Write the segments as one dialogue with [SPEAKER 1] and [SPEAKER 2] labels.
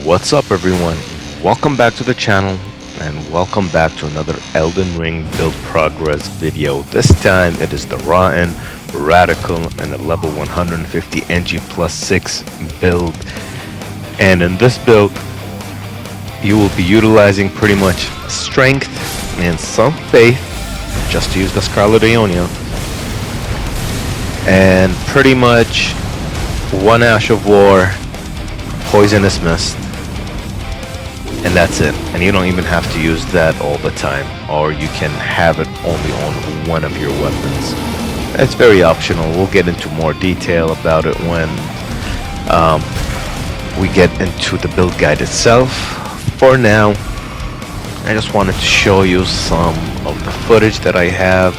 [SPEAKER 1] What's up everyone? Welcome back to the channel and welcome back to another Elden Ring build progress video. This time it is the Rotten, Radical and a level 150 NG plus 6 build. And in this build you will be utilizing pretty much strength and some faith, just to use the Scarlet Ionia, and pretty much one Ash of War, Poisonous Mist, and that's it. And you don't even have to use that all the time, or you can have it only on one of your weapons. It's very optional. We'll get into more detail about it when we get into the build guide itself. For now, I just wanted to show you some of the footage that I have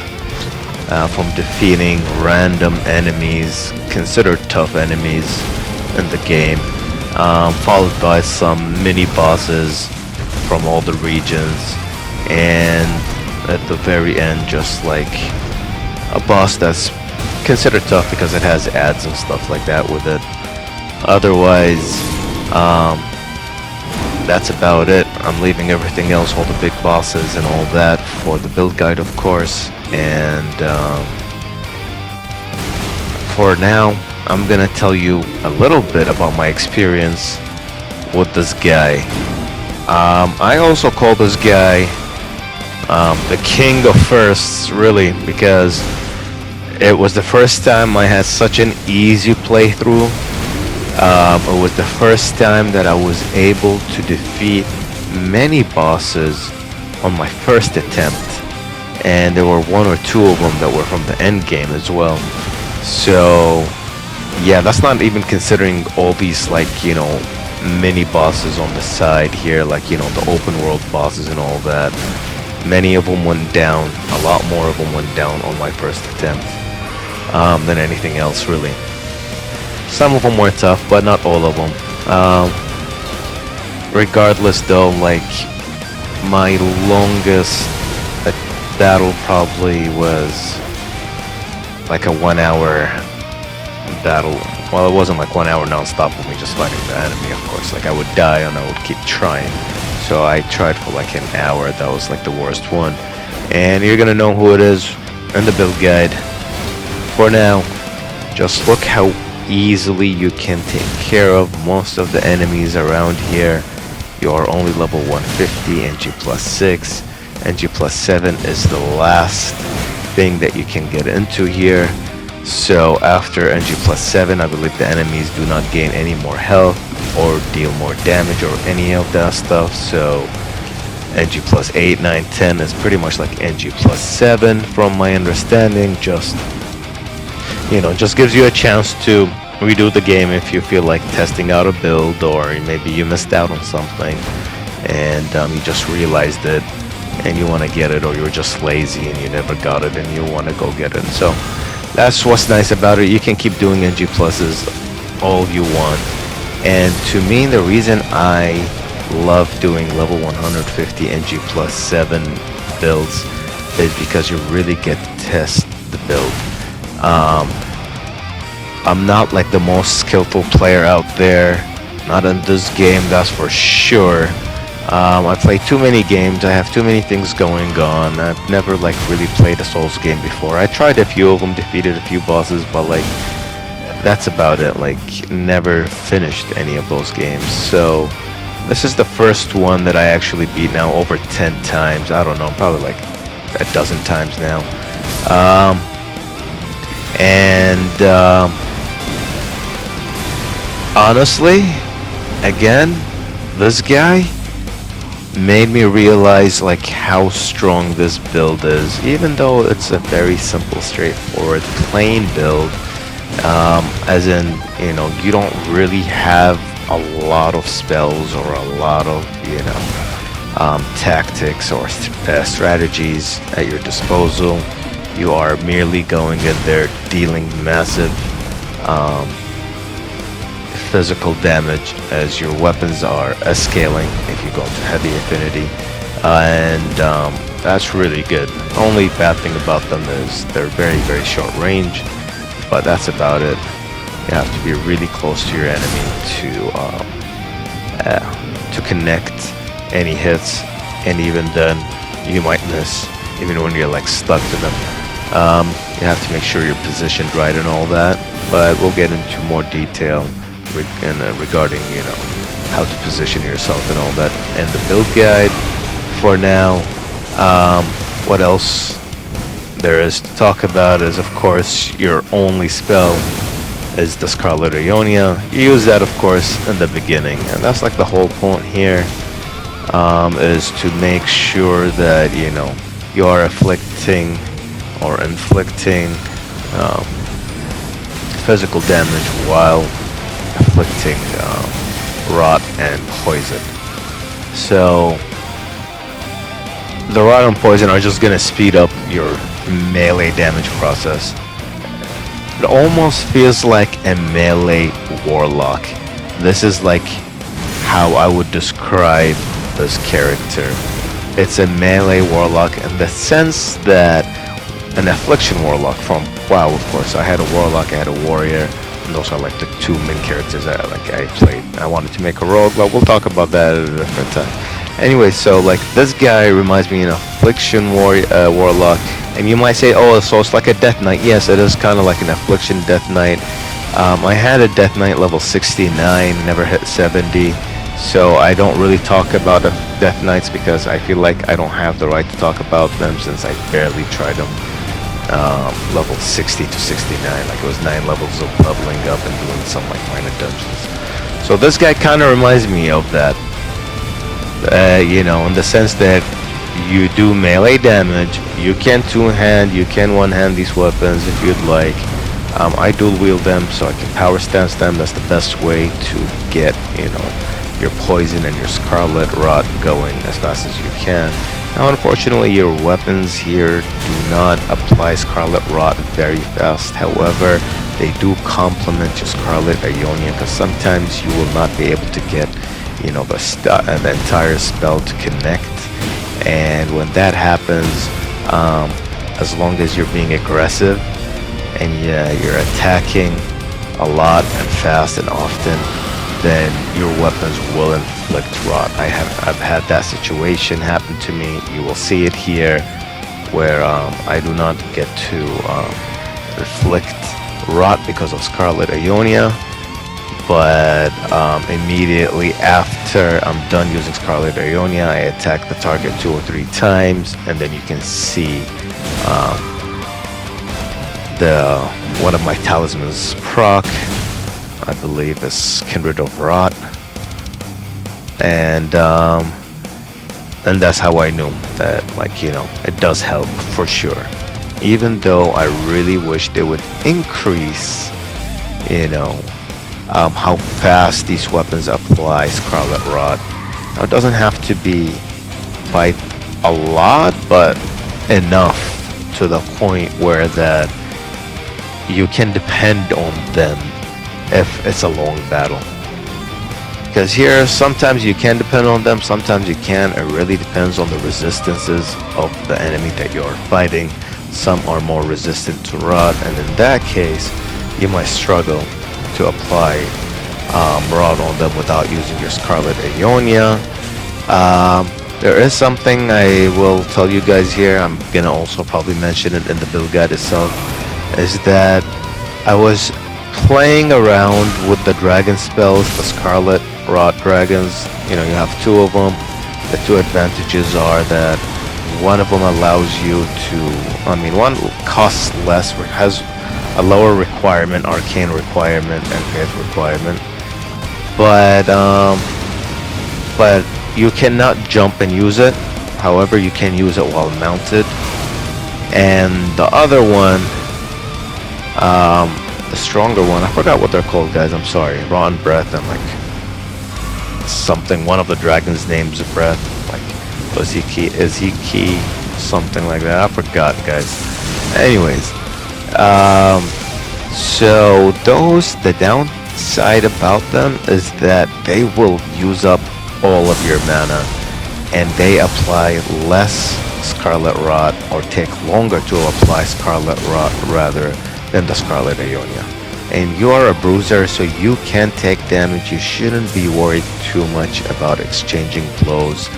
[SPEAKER 1] from defeating random enemies, considered tough enemies in the game, followed by some mini bosses from all the regions, and at the very end just like a boss that's considered tough because it has ads and stuff like that with it. Otherwise, that's about it. I'm leaving everything else, all the big bosses and all that, for the build guide of course. And for now I'm gonna tell you a little bit about my experience with this guy. I also call this guy the king of firsts, really, because it was the first time I had such an easy playthrough. It was the first time that I was able to defeat many bosses on my first attempt, and there were one or two of them that were from the end game as well. So yeah, that's not even considering all these, like, you know, mini bosses on the side here, like, you know, the open world bosses and all that. Many of them went down, a lot more of them went down on my first attempt than anything else, really. Some of them were tough, but not all of them. Regardless though, like, my longest battle probably was like a 1 hour battle. Well, it wasn't like 1 hour non-stop with me just fighting the enemy, of course. Like, I would die and I would keep trying. So I tried for like an hour. That was like the worst one. And you're gonna know who it is in the build guide. For now, just look how easily you can take care of most of the enemies around here. You are only level 150, NG plus 6. NG plus 7 is the last thing that you can get into here. So after NG plus 7, I believe the enemies do not gain any more health or deal more damage or any of that stuff. So NG plus 8, 9, 10 is pretty much like NG plus 7 from my understanding. Just, you know, just gives you a chance to redo the game if you feel like testing out a build, or maybe you missed out on something and you just realized it and you want to get it, or you were just lazy and you never got it and you want to go get it. So that's what's nice about it. You can keep doing NG pluses all you want. And to me, the reason I love doing level 150 NG plus 7 builds is because you really get to test the build. I'm not like the most skillful player out there, not in this game, that's for sure. I play too many games, I have too many things going on. I've never like really played a Souls game before. I tried a few of them, defeated a few bosses, but like that's about it. Like, never finished any of those games. So this is the first one that I actually beat now over 10 times. I don't know, probably like a dozen times now. Honestly, again, this guy made me realize like how strong this build is, even though it's a very simple, straightforward, plain build. As in, you know, you don't really have a lot of spells or a lot of, you know, tactics or strategies at your disposal. You are merely going in there dealing massive physical damage as your weapons are scaling if you go to heavy affinity, and that's really good. Only bad thing about them is they're very short range, but that's about it. You have to be really close to your enemy to to connect any hits, and even then you might miss even when you're like stuck to them. You have to make sure you're positioned right and all that, but we'll get into more detail regarding, you know, how to position yourself and all that and the build guide. For now, what else there is to talk about is, of course, your only spell is the Scarlet Ionia. You use that, of course, in the beginning, and that's like the whole point here, is to make sure that, you know, you are afflicting or inflicting physical damage while afflicting rot and poison. So the rot and poison are just gonna speed up your melee damage process. It almost feels like a melee warlock. This is like how I would describe this character. It's a melee warlock in the sense that an affliction warlock from WoW, of course. I had a warlock, I had a warrior, and those are like the two main characters that I played. I wanted to make a rogue, but we'll talk about that at a different time. Anyway, so like this guy reminds me of an affliction warlock, and you might say, oh, so it's like a death knight. Yes, it is kind of like an affliction death knight. I had a death knight level 69, never hit 70. So I don't really talk about the death knights because I feel like I don't have the right to talk about them since I barely tried them. Level 60 to 69, like it was 9 levels of leveling up and doing some like minor dungeons. So this guy kind of reminds me of that, you know, in the sense that you do melee damage. You can two-hand, you can one-hand these weapons if you'd like. I dual wield them so I can power stance them. That's the best way to get, you know, your poison and your scarlet rot going as fast as you can. Now, unfortunately, your weapons here do not apply scarlet rot very fast. However, they do complement your Scarlet Ionia, because sometimes you will not be able to get, you know, the entire spell to connect. And when that happens, as long as you're being aggressive and you're attacking a lot and fast and often, then your weapons will inflict rot. I've had that situation happen to me. You will see it here, where I do not get to inflict rot because of Scarlet Ionia, but immediately after I'm done using Scarlet Ionia, I attack the target 2 or 3 times, and then you can see one of my talismans proc, I believe is Kindred of Rot, and that's how I knew that, like, you know, it does help for sure. Even though I really wish they would increase, you know, how fast these weapons apply Scarlet Rot. Now, it doesn't have to be by a lot, but enough to the point where that you can depend on them if it's a long battle. Because here, sometimes you can depend on them, sometimes you can. It really depends on the resistances of the enemy that you're fighting. Some are more resistant to rot, and in that case, you might struggle to apply rot on them without using your Scarlet Ionia. There is something I will tell you guys here. I'm gonna also probably mention it in the build guide itself, is that I was playing around with the dragon spells, the Scarlet Rot dragons. You know, you have 2 of them. The 2 advantages are that one of them allows you to, one costs less, has a lower requirement, arcane requirement and faith requirement, but you cannot jump and use it. However, you can use it while mounted. And the other one, the stronger one, I forgot what they're called, guys, I'm sorry. Rotten Breath and like something, one of the dragon's names of breath, like Ezeki, something like that. I forgot, guys. Anyways, so the downside about them is that they will use up all of your mana, and they apply less Scarlet Rot, or take longer to apply Scarlet Rot rather than the Scarlet Ionia. and you are a bruiser, so you can take damage. You shouldn't be worried too much about exchanging blows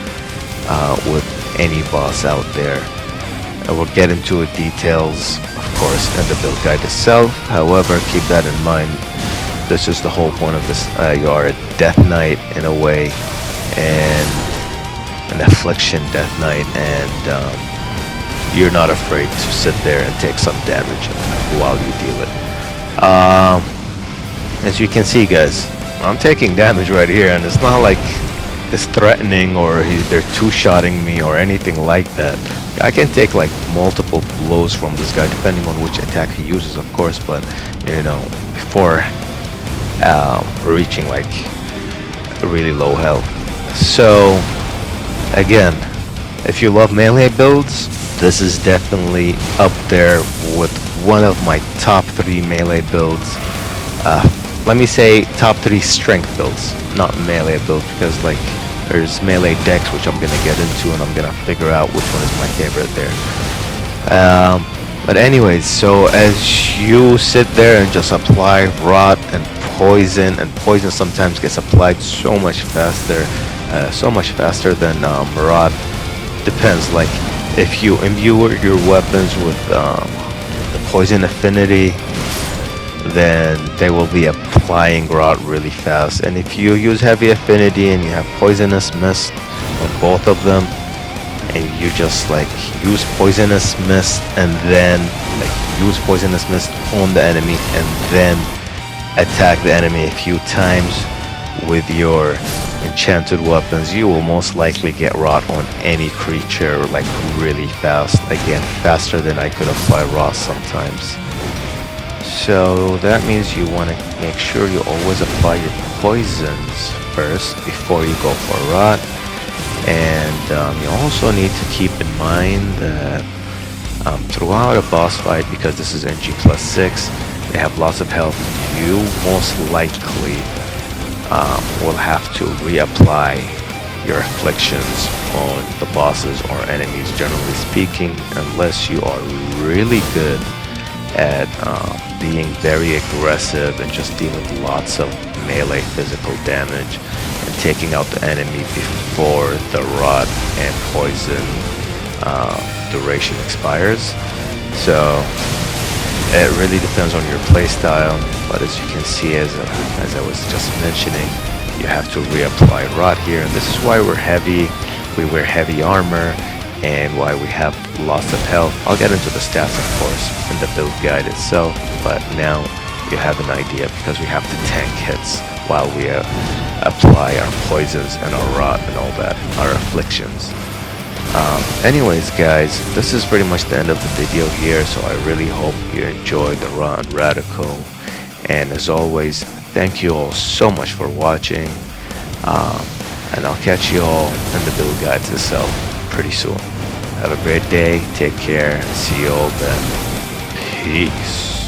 [SPEAKER 1] with any boss out there. We'll get into details, of course, in the build guide itself. However, keep that in mind. This is the whole point of this. You are a Death Knight in a way, and an Affliction Death Knight, and you're not afraid to sit there and take some damage while you deal it. As you can see, guys, I'm taking damage right here, and it's not like it's threatening or they're two-shotting me or anything like that. I can take like multiple blows from this guy depending on which attack he uses, of course, but you know, before reaching like really low health. So again, if you love melee builds, this is definitely up there with one of my top 3 melee builds. Let me say top 3 strength builds, not melee builds, because like there's melee decks which I'm gonna get into, and I'm gonna figure out which one is my favorite there. But anyways, so as you sit there and just apply rot and poison sometimes gets applied so much faster than rot. Depends, like if you imbue your weapons with the poison affinity, then they will be applying rot really fast. And if you use heavy affinity and you have poisonous mist on both of them, and you just like use poisonous mist and then like use poisonous mist on the enemy and then attack the enemy a few times with your enchanted weapons, you will most likely get rot on any creature like really fast. Again, faster than I could apply rot sometimes. So that means you want to make sure you always apply your poisons first before you go for rot. And you also need to keep in mind that throughout a boss fight, because this is NG plus 6, they have lots of health, you most likely will have to reapply your afflictions on the bosses or enemies, generally speaking, unless you are really good at being very aggressive and just dealing lots of melee physical damage and taking out the enemy before the rot and poison duration expires. So it really depends on your playstyle, but as you can see, as I was just mentioning, you have to reapply rot here, and this is why we're heavy. We wear heavy armor, and why we have lots of health. I'll get into the stats, of course, in the build guide itself, but now you have an idea, because we have to tank hits while we apply our poisons and our rot and all that, our afflictions. Anyways, guys, this is pretty much the end of the video here, so I really hope you enjoyed the Rot and Radical, and as always, thank you all so much for watching, and I'll catch you all in the build guides itself pretty soon. Have a great day, take care, see you all then. Peace.